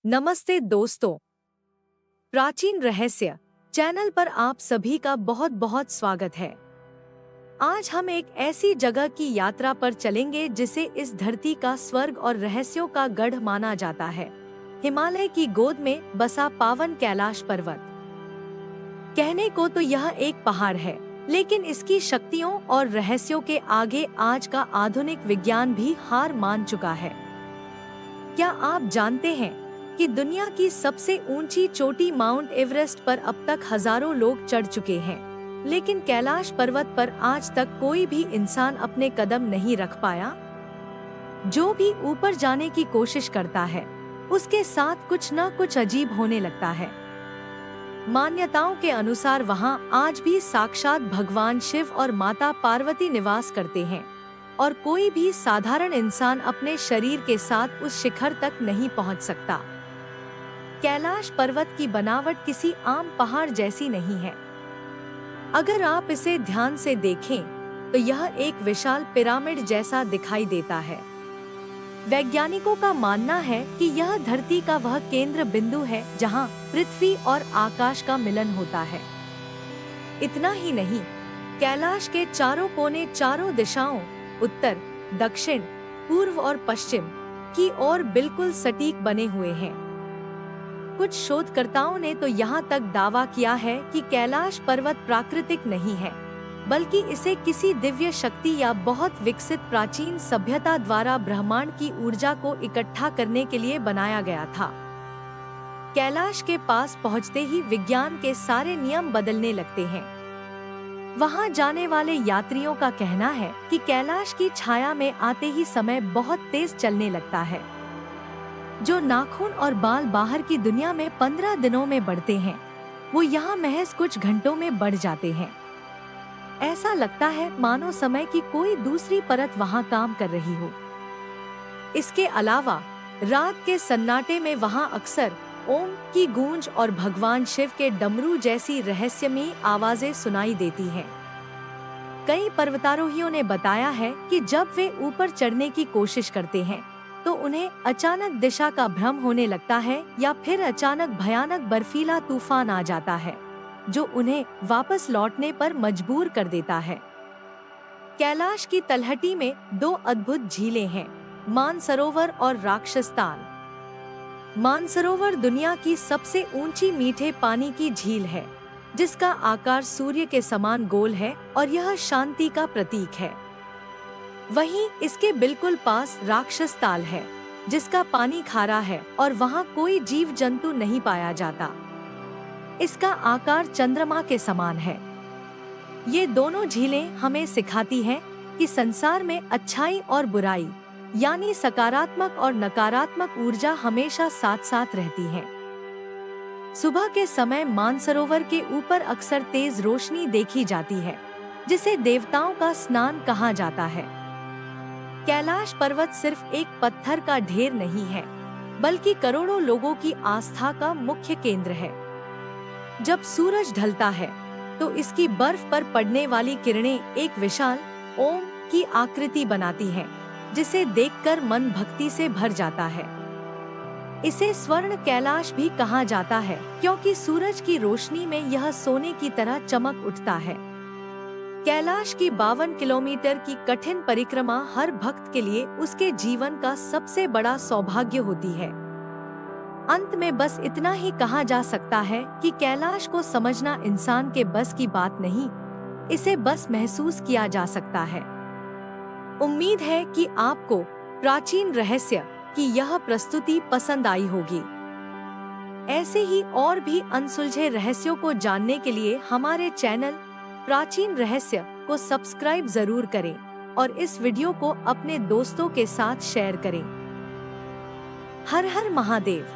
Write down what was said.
नमस्ते दोस्तों, प्राचीन रहस्य चैनल पर आप सभी का बहुत बहुत स्वागत है। आज हम एक ऐसी जगह की यात्रा पर चलेंगे जिसे इस धरती का स्वर्ग और रहस्यों का गढ़ माना जाता है। हिमालय की गोद में बसा पावन कैलाश पर्वत। कहने को तो यह एक पहाड़ है, लेकिन इसकी शक्तियों और रहस्यों के आगे आज का आधुनिक विज्ञान भी हार मान चुका है। क्या आप जानते हैं कि दुनिया की सबसे ऊंची चोटी माउंट एवरेस्ट पर अब तक हजारों लोग चढ़ चुके हैं, लेकिन कैलाश पर्वत पर आज तक कोई भी इंसान अपने कदम नहीं रख पाया। जो भी ऊपर जाने की कोशिश करता है, उसके साथ कुछ न कुछ अजीब होने लगता है। मान्यताओं के अनुसार वहां आज भी साक्षात भगवान शिव और माता पार्वती निवास करते हैं और कोई भी साधारण इंसान अपने शरीर के साथ उस शिखर तक नहीं पहुंच सकता। कैलाश पर्वत की बनावट किसी आम पहाड़ जैसी नहीं है। अगर आप इसे ध्यान से देखें तो यह एक विशाल पिरामिड जैसा दिखाई देता है। वैज्ञानिकों का मानना है कि यह धरती का वह केंद्र बिंदु है जहां पृथ्वी और आकाश का मिलन होता है। इतना ही नहीं, कैलाश के चारों कोने चारों दिशाओं उत्तर, दक्षिण, पूर्व और पश्चिम की ओर बिल्कुल सटीक बने हुए हैं। कुछ शोधकर्ताओं ने तो यहाँ तक दावा किया है कि कैलाश पर्वत प्राकृतिक नहीं है, बल्कि इसे किसी दिव्य शक्ति या बहुत विकसित प्राचीन सभ्यता द्वारा ब्रह्मांड की ऊर्जा को इकट्ठा करने के लिए बनाया गया था। कैलाश के पास पहुँचते ही विज्ञान के सारे नियम बदलने लगते हैं। वहां जाने वाले यात्रियों का कहना है कि कैलाश की छाया में आते ही समय बहुत तेज चलने लगता है। जो नाखून और बाल बाहर की दुनिया में 15 दिनों में बढ़ते हैं, वो यहाँ महज कुछ घंटों में बढ़ जाते हैं। ऐसा लगता है मानो समय की कोई दूसरी परत वहाँ काम कर रही हो। इसके अलावा रात के सन्नाटे में वहाँ अक्सर ओम की गूंज और भगवान शिव के डमरू जैसी रहस्यमयी आवाजें सुनाई देती हैं। कई पर्वतारोहियों ने बताया है कि जब वे ऊपर चढ़ने की कोशिश करते हैं तो उन्हें अचानक दिशा का भ्रम होने लगता है या फिर अचानक भयानक बर्फीला तूफान आ जाता है, जो उन्हें वापस लौटने पर मजबूर कर देता है। कैलाश की तलहटी में दो अद्भुत झीलें हैं, मानसरोवर और राक्षसताल। मानसरोवर दुनिया की सबसे ऊंची मीठे पानी की झील है, जिसका आकार सूर्य के समान गोल है और यह शांति का प्रतीक है। वहीं इसके बिल्कुल पास राक्षसताल है, जिसका पानी खारा है और वहां कोई जीव जंतु नहीं पाया जाता। इसका आकार चंद्रमा के समान है। ये दोनों झीलें हमें सिखाती हैं कि संसार में अच्छाई और बुराई, यानी सकारात्मक और नकारात्मक ऊर्जा हमेशा साथ साथ रहती है। सुबह के समय मानसरोवर के ऊपर अक्सर तेज रोशनी देखी जाती है, जिसे देवताओं का स्नान कहा जाता है। कैलाश पर्वत सिर्फ एक पत्थर का ढेर नहीं है, बल्कि करोड़ों लोगों की आस्था का मुख्य केंद्र है। जब सूरज ढलता है तो इसकी बर्फ पर पड़ने वाली किरणें एक विशाल ओम की आकृति बनाती हैं, जिसे देखकर मन भक्ति से भर जाता है। इसे स्वर्ण कैलाश भी कहा जाता है, क्योंकि सूरज की रोशनी में यह सोने की तरह चमक उठता है। कैलाश की 52 किलोमीटर की कठिन परिक्रमा हर भक्त के लिए उसके जीवन का सबसे बड़ा सौभाग्य होती है। अंत में बस इतना ही कहा जा सकता है कि कैलाश को समझना इंसान के बस की बात नहीं, इसे बस महसूस किया जा सकता है। उम्मीद है कि आपको प्राचीन रहस्य की यह प्रस्तुति पसंद आई होगी। ऐसे ही और भी अनसुलझे रहस्यों को जानने के लिए हमारे चैनल प्राचीन रहस्य को सब्सक्राइब जरूर करें और इस वीडियो को अपने दोस्तों के साथ शेयर करें। हर हर महादेव।